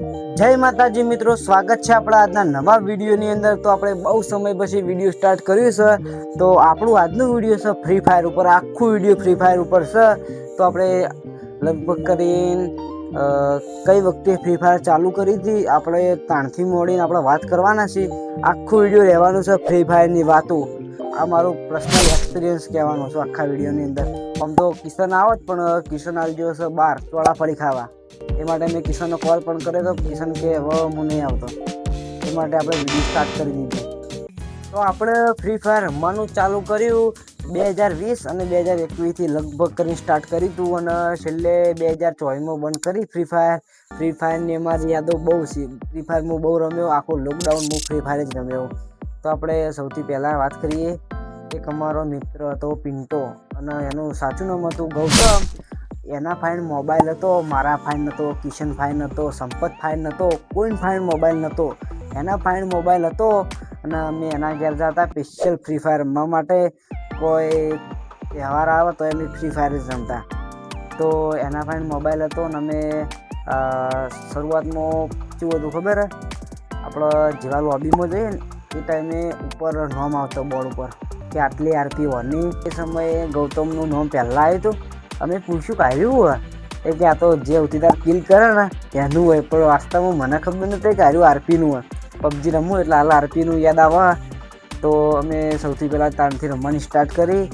જય માતાજી મિત્રો, સ્વાગત છે આપણા આજના નવા વિડીયોની અંદર। તો આપણે બહુ સમય પછી વિડીયો સ્ટાર્ટ કર્યું છે। તો આપણું આજનું વિડીયો છે ફ્રી ફાયર ઉપર, આખું વિડીયો ફ્રી ફાયર ઉપર છે। તો આપણે લગભગ કરીને કઈ વખતે ફ્રી ફાયર ચાલુ કરી હતી, આપણે તાણથી મોડીને આપણે વાત કરવાના છીએ। આખું વિડીયો રહેવાનું છે ફ્રી ફાયરની વાતો। આ મારું પર્સનલ એક્સપિરિયન્સ કહેવાનો છે આખા વિડીયોની અંદર। આમ તો કિશન આવત, પણ કિશન આવી ગયો છે બહાર ચોળાફળી ખાવા। એ માટે મેં કિશનનો કોલ પણ કર્યો તો, કિશન કે હવે હું નહીં આવતો। એ માટે આપણે વિડીયો સ્ટાર્ટ કરી દીધો। તો આપણે ફ્રી ફાયર રમવાનું ચાલુ કર્યું 2020 અને 2021થી લગભગ કરીને સ્ટાર્ટ કર્યું હતું, અને છેલ્લે 2024માં બંધ કરી ફ્રી ફાયરની અમારી યાદો બહુ છે। ફ્રી ફાયર હું બહુ રમ્યો, આખો લોકડાઉન હું ફ્રી ફાયર જ રમ્યો। તો આપણે સૌથી પહેલાં વાત કરીએ, એક અમારો મિત્ર હતો પિન્ટો, અને એનું સાચું નામ હતું ગૌતમ। એના ફાઇન મોબાઈલ હતો, મારા ફાઇન નહોતો, કિશન ફાઇન નહોતો, સંપત ફાઇન નહોતો, કોઈ ફાઇન મોબાઈલ નહોતો। એના ફાઇન મોબાઈલ હતો, અને અમે એના ઘેર જતા સ્પેશિયલ ફ્રી ફાયર રમવા માટે। કોઈ તહેવાર આવે તો અમે ફ્રી ફાયર જ રમતા। તો એના ફાઇન મોબાઈલ હતો, અને અમે શરૂઆતમાં શું હતું ખબર? આપણે જેવા લોબીમાં જઈએ ને એ ટાઈમે ઉપર નોમ આવતો બોર્ડ ઉપર કે આટલી આરપી હોની। એ સમયે ગૌતમનું નામ પહેલાં આવ્યું હતું। અમે પૂછ્યું કાઢ્યું હોય એ કે આ તો જે ઉતીદાર કિલ કરે ને એનું હોય, પણ વાસ્તવમાં મને ખબર નથી કે આર્યું આરપીનું હોય। પબજી રમવું એટલે હાલ આરપીનું યાદ આવે। તો અમે સૌથી પહેલાં તાણથી રમવાની સ્ટાર્ટ કરી।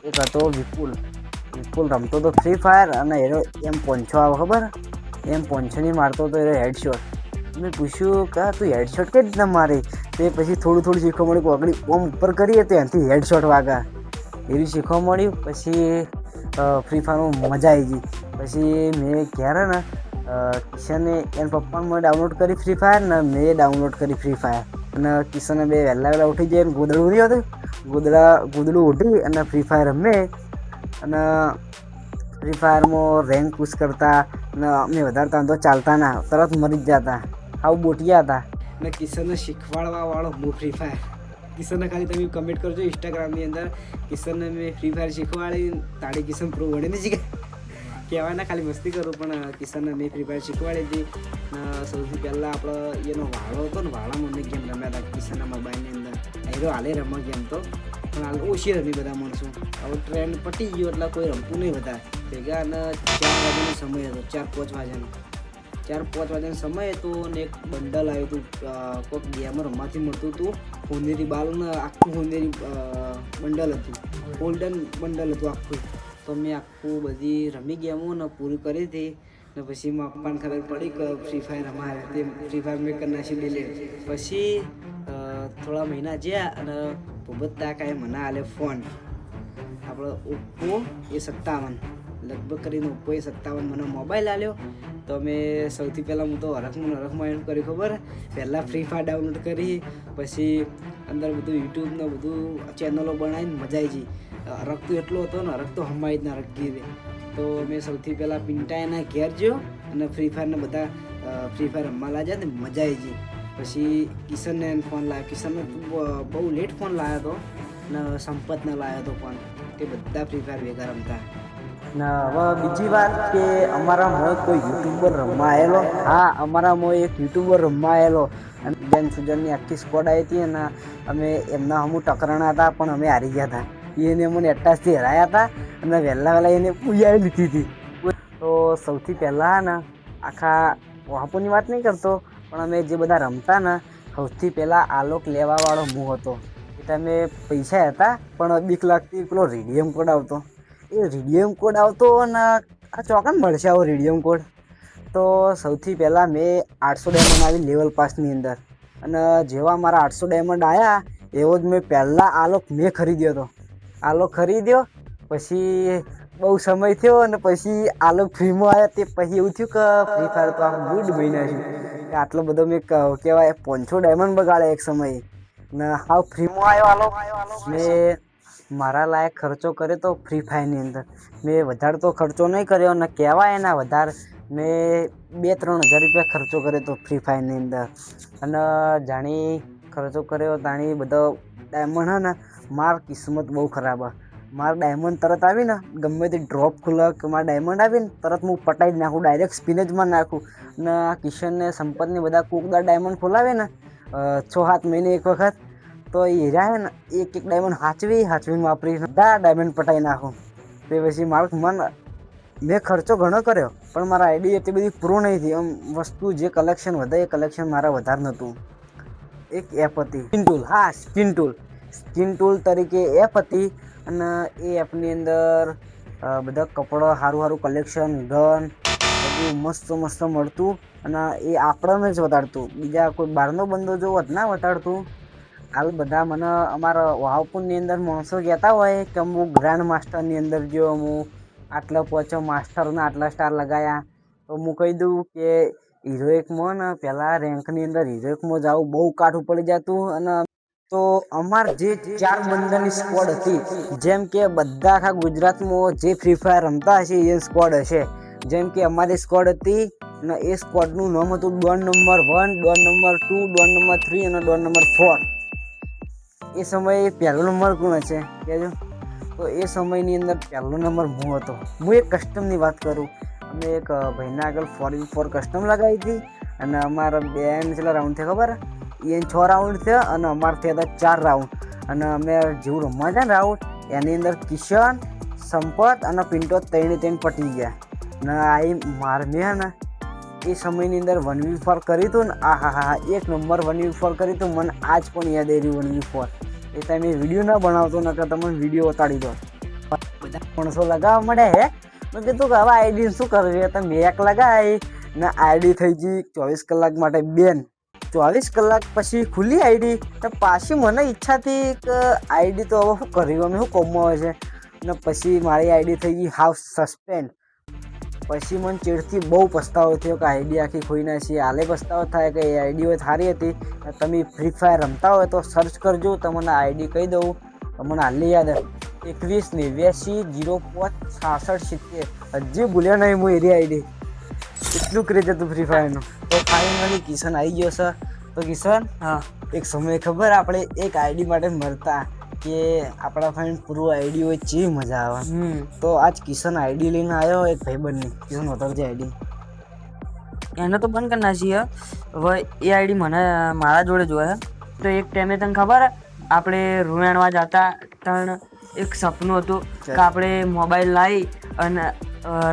એક હતો વિપુલ રમતો તો ફ્રી ફાયર, અને એનો M5 આવે ખબર? M5 મારતો હતો એનો હેડશોટ। મેં પૂછ્યું કે તું હેડશોટ કઈ રીતના મારી? તો પછી થોડું શીખવા મળ્યું કે આગળ ઓમ ઉપર કરીએ તો એનાથી હેડશોટ વાગા, એવી શીખવા મળ્યું। પછી ફ્રી ફાયરમાં મજા આવી ગઈ। પછી મેં ક્યારે ને કિશને એના પપ્પામાં ડાઉનલોડ કરી ફ્રી ફાયર, ને મેં ડાઉનલોડ કરી ફ્રી ફાયર। અને કિશને બે વહેલા ઉઠી જાય ને ગોદડું નહીં હતું, ગોદડું ઉઠી અને ફ્રી ફાયર રમે। અને ફ્રી ફાયરમાં રેન્ક પુશ કરતા, અને અમે વધારે તો ચાલતા ના, તરત મરી જ જતા, આવું બોટિયા હતા। અને કિશનને શીખવાડવા વાળો હું ફ્રી ફાયર। કિશનને ખાલી તમે કમેન્ટ કરજો ઇન્સ્ટાગ્રામની અંદર, કિશનને મેં ફ્રી ફાયર શીખવાડી। તાળી કિશન પ્રો વડે નહીં શીખે કહેવાય ના, ખાલી મસ્તી કરું, પણ કિશનને મેં ફ્રી ફાયર શીખવાડી હતી। સૌથી પહેલાં આપણે એનો વાળો હતો ને, વાળામાં અમે ગેમ રમ્યા હતા કિશનના મોબાઈલની અંદર। હીરો હાલે રમવા ગેમ તો, પણ હાલ ઓછી રમી બધા માણસો। હવે ટ્રેન્ડ પટી ગયો એટલે કોઈ રમતું નહીં વધારે ભેગા। અને 4 વાગ્યાનો સમય હતો, 4-5 વાગ્યાનો 4-5 વાગ્યાનો સમય હતો, અને એક બંડલ આવ્યું હતું કોઈક ગેમ રમવાથી મળતું હતું, હોનેરી બાલને આખું હોનેરી બંડલ હતું, ગોલ્ડન બંડલ હતું આખું। તો મેં આખું બધી રમી ગેમો ને પૂરી કરી હતી। ને પછી મારા પપ્પાને ખબર પડી કે ફ્રી ફાયર અમારે, તે ફ્રી ફાયર મેં કરી નાખી ડિલીટ। પછી થોડા મહિના જ્યાં, અને ભૂપત કાકાએ મને આલે ફોન, આપણો ઓપ્પો A57, લગભગ કરીને ઓપ્પો A57 મને મોબાઈલ આલ્યો। તો મેં સૌથી પહેલાં હું તો હરખમાં એમ કર્યું ખબર? પહેલાં ફ્રી ફાયર ડાઉનલોડ કરી, પછી અંદર બધું યુટ્યુબને બધું ચેનલો બનાવીને મજા આવી ગઈ। હરખ તો એટલો હતો ને, હરખ તો હમાઈ જ ના રખી દે। તો મેં સૌથી પહેલાં પિન્ટાના ઘેર ગયો, અને ફ્રી ફાયરને બધા ફ્રી ફાયર રમવા લાગ્યા ને મજા આવી ગઈ। પછી કિશનને ફોન લાવ્યો, કિશનને બહુ લેટ ફોન લાવ્યો હતો, ને સંપતને લાવ્યો હતો ફોન, તે બધા ફ્રી ફાયર ભેગા રમતા। ને હવે બીજી વાત કે અમારામાં કોઈ યુટ્યુબર રમવા આવેલો? હા, અમારામાં એક યુટ્યુબર રમવા આવેલો, અને બેન સુજનની આખી સ્કોડ આવી હતી, અને અમે એમના હમું ટકરાણા હતા, પણ અમે હારી ગયા હતા। એને અમને અટ્ટાસથી હરાયા હતા, અને વહેલા એને ઉજાડી લીધી હતી। તો સૌથી પહેલાં ને આખા વાપોની વાત નહીં કરતો, પણ અમે જે બધા રમતા ને, સૌથી પહેલાં આલોક લેવાવાળો હું હતો। એ ટાઈમે પૈસા હતા, પણ બીક લાગતી, પેલો રેડિયમ કોડ આવતો, એ રેડિયમ કોડ આવતો, અને આ ચોકન મળશે આવો રેડિયમ કોડ? તો સૌથી પહેલાં મેં 800 ડાયમંડ આવી લેવલ પાસની અંદર, અને જેવા મારા 800 ડાયમંડ આવ્યા એવો જ મેં પહેલાં આલોક મેં ખરીદ્યો હતો। આલોક ખરીદ્યો, પછી બહુ સમય થયો, અને પછી આલોક ફ્રીમાં આવ્યા। તે પછી એવું થયું કે ફ્રી ફાયર તો આમ ગુડ બન્યા છે કે આટલો બધો મેં કહેવાય 500 ડાયમંડ બગાડ્યા એક સમયે, ને હાવ ફ્રીમાં આવ્યો આલોક। મેં મારા લાયક ખર્ચો કર્યો તો ફ્રી ફાયરની અંદર। મેં વધારે તો ખર્ચો નહીં કર્યો, અને કહેવાય એના વધારે મેં 2-3 હજાર રૂપિયા ખર્ચો કર્યો તો ફ્રી ફાયરની અંદર। અને જાણી ખર્ચો કર્યો તાણી બધો ડાયમંડ હે ને, માર કિસ્મત બહુ ખરાબ મારા ડાયમંડ તરત આવી ને ગમે તે ડ્રોપ ખુલે કે મારા ડાયમંડ આવી ને તરત હું પટાઈ જ નાખું, ડાયરેક્ટ સ્પિન જ માં નાખું. અને આ કિશનને સંપતને બધા કોકદાર ડાયમંડ ખોલાવે ને 6-7 મહિને એક વખત, તો એ રહ્યા ને એક ડાયમંડ હાચવીને વાપરી બધા ડાયમંડ પટાઈ નાખું. તે પછી મારું મન મેં ખર્ચો ઘણો કર્યો પણ મારા આઈડી એટલી બધી પ્રો નહીં થઈ. આમ વસ્તુ જે કલેક્શન વધે એ કલેક્શન મારા વધારે નહોતું. એક એપ હતી સ્કિન ટૂલ, હા સ્કિન ટૂલ તરીકે એપ હતી. અને એ એપની અંદર બધા કપડાં સારું કલેક્શન, ગન બધું મસ્ત મળતું. અને એ આપણને જ વતાડતું, બીજા કોઈ બહારનો બંદો જો ના વતાડતું. હાલ બધા મને અમારા વાવપુરની અંદર માણસો કહેતા હોય કે હું ગ્રાન્ડ માસ્ટરની અંદર જો હું આટલા પહોંચ્યો, માસ્ટરના આટલા સ્ટાર લગાયા. તો હું કહી દઉં કે હિરોઇકમાં ને પહેલાં રેન્કની અંદર હિરોઇકમાં જવું બહુ કાઠું પડી જતું. અને તો અમાર જે 4 બંદાની સ્ક્વોડ હતી, જેમ કે બધા આખા ગુજરાતમાં જે ફ્રી ફાયર રમતા હશે એ સ્ક્વોડ હશે. જેમ કે અમારી સ્ક્વોડ હતી ને એ સ્ક્વોડનું નામ હતું Don number 1, Don number 2, Don number 3 અને ડોન નંબર 4. એ સમયે પહેલો નંબર કોણ છે કહેજો? તો એ સમયની અંદર પહેલો નંબર હું હતો. હું એક કસ્ટમની વાત કરું, અમે એક ભાઈના આગળ 4v4 કસ્ટમ લગાવી હતી. અને અમારા બેન કેટલા રાઉન્ડ થયા ખબર? એને 6 રાઉન્ડ થયા અને અમારે થયા હતા 4 રાઉન્ડ. અને અમે જેવું રમવા હતા ને રાઉન્ડ, એની અંદર કિશન, સંપત અને પિન્ટો 3 પટી ગયા. ને આ મેં ને એ સમયની અંદર 1v4 કર્યું હતું ને, હા એક નંબર 1v4 કર્યું હતું. મને આજ પણ યાદ આવી રહ્યું 1v4. એ ટાઈમે વિડીયો ના બનાવતો, નકર તમને વિડીયો ઉતારી દો. બધા માણસો લગાવવા મળે હે. મેં કીધું કે હવે આઈડી શું કરવી? તો મેં એક લગાવી ને આઈડી થઈ ગઈ 24 કલાક માટે બેન. 24 કલાક પછી ખુલ્લી આઈડી તો પાછી મને ઈચ્છા થઈ કે આઈડી તો હવે શું કર્યું, અમે શું કોમમાં આવે છે. ને પછી મારી આઈડી થઈ ગઈ હાવ સસ્પેન્ડ. પછી મને ચેડથી બહુ પસ્તાવો થયો કે આઈડી આખી ખોઈ નાખી. હાલે પસ્તાવો થાય કે એ આઈડી સારી હતી. તમે ફ્રી ફાયર રમતા હોય તો સર્ચ કરજો, તમને આઈડી કહી દઉં. મને હાલી યાદ 2189056670. હજી ભૂલ્યા નહીં હું એરી આઈડી. એટલું ક્રેઝ હતું ફ્રી ફાયરનું. તો ફાઇનલી કિશન આવી ગયો છે. તો કિશન, હા, એક સમય ખબર આપણે એક આઈડી માટે મરતા કે આપણા ફ્રેન્ડ પૂરું આઈડી હોય જે મજા આવે. તો આજ કિશન આઈડી લઈને આવ્યો એક ભાઈબંધની. કિશન વતાવજે આઈડી. એને તો બંધ કરી નાખીએ હવે. એ આઈડી મને મારા જોડે જોયે. તો એક ટાઈમે તને ખબર આપણે રૂવાણવા જતા પણ એક સપનું હતું કે આપણે મોબાઈલ લાવી અને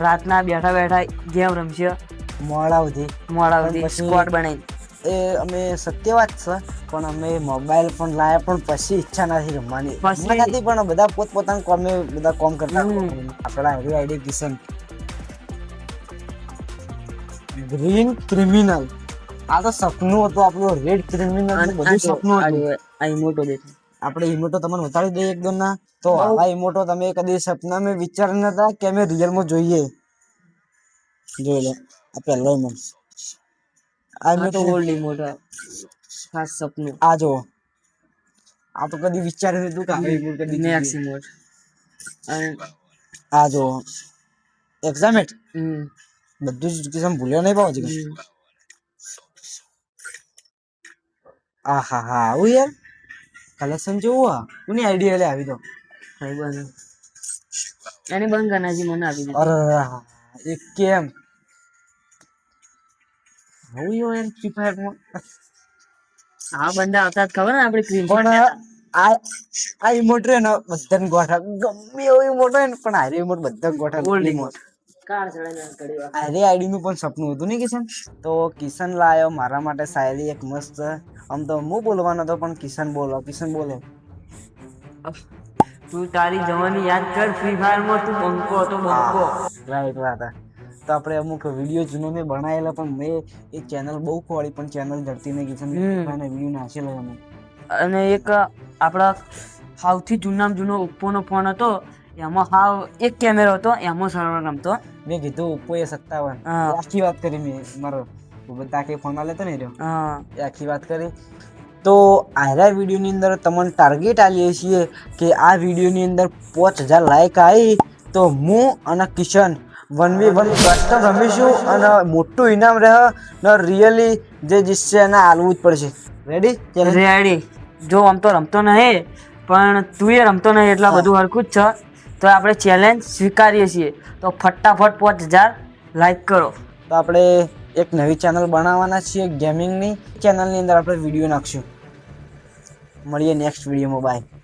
રાતના બેઠા ગેમ રમશે મોડા સુધી સ્ક્વોડ બનાવી. એ અમે સત્ય વાત છે, પણ અમે મોબાઈલ પણ લાયા પણ પછી ઈચ્છા નથી રમવાની. નથી પણ બધા પોતપોતાના કોમે બધા કોમ કરતા. આપણા આઈડી કિશન ગ્રીન ક્રિમિનલ. આ તો સપનું હતું આપણું, રેડ ક્રિમિનલ બધું સપનું હતું. આ ઇમોટો દેખો, આપણે ઇમોટો તમને ઉતારી દઈએ એક દોના. તો આ ઇમોટો તમે કદી સપના મેં વિચારી નતા કે અમે રિયલમાં જોઈએ. જોઈ લો આ પહેલો ઇમોટ. આ ઇમોટો ઓલ્ડ ઇમોટો ખાસ સપનું. આ જો આ તો કદી વિચાર્યું નતું કે આ ઇમોટ કદી નેક્સ્ટ ઇમોટ. આ જો એક્ઝામેટ બધું જ કિસમ ભૂલ્યો નહીં પાવ છે. આ હા આવું યાર કલેક્શન જેવું આ કોની આઈડિયા લે આવી તો એને બંધ કરના છે મને આપી દીધું. અરે એક કેમ આવું યાર ફ્રી ફાયરમાં આ બંદા આવતા ખબર ને આપણે ક્રીમ. પણ આ ઇમોટ રે ને બધાને ગોઠા ગમે એવો ઇમોટ હોય ને પણ હારે ઇમોટ બધા ગોઠા. ઓલ્ડ ઇમોટ કાર ચડાઈને કરી વાત. હારે આઈડી નું પણ સપનું હતું ને કિશન. તો કિશન લાયો મારા માટે શાયરી એક મસ્ત. આમ તો હું બોલવાનો હતો પણ કિશન બોલો. તું તારી જવાની યાદ કર, ફ્રી ફાયર માં તું બંકો હતો બંકો. રાઈટ વાત. તો આપણે અમુક વિડીયો જૂનો મેં બનાવેલા પણ મેં એ ચેનલ બહુ ખોળી પણ ચેનલ જડતી નહીં. કિશન વિડીયો નાખેલો અમે. અને એક આપણા સૌથી જૂનો ઓપ્પોનો ફોન હતો, એમાં હાવ એક કેમેરો હતો, એમાં સર્વર રમતો. મેં કીધું ઓપ્પો A57. આખી વાત કરી મેં. મારો તાકે ફોન આલે તો ને રહ્યો, એ આખી વાત કરી. તો આરા વિડીયોની અંદર તમને ટાર્ગેટ આલીએ છીએ કે આ વિડીયોની અંદર 5000 લાઈક આવી તો હું અને કિશન 1v1 કસ્ટમ રમીશું અને મોટું ઇનામ રહે ને રિયલી જે જીતશે એને આલવું જ પડશે. રેડી? જો આમ તો રમતો નહીં પણ તું એ રમતો નહીં એટલે બધું હરખું જ છે. તો આપણે ચેલેન્જ સ્વીકારીએ છીએ. તો ફટાફટ 5000 લાઈક કરો. તો આપણે એક નવી ચેનલ બનાવવાના છીએ ગેમિંગની. ચેનલની અંદર આપણે વિડીયો નાખશું. મળીએ નેક્સ્ટ વિડીયોમાં. બાય.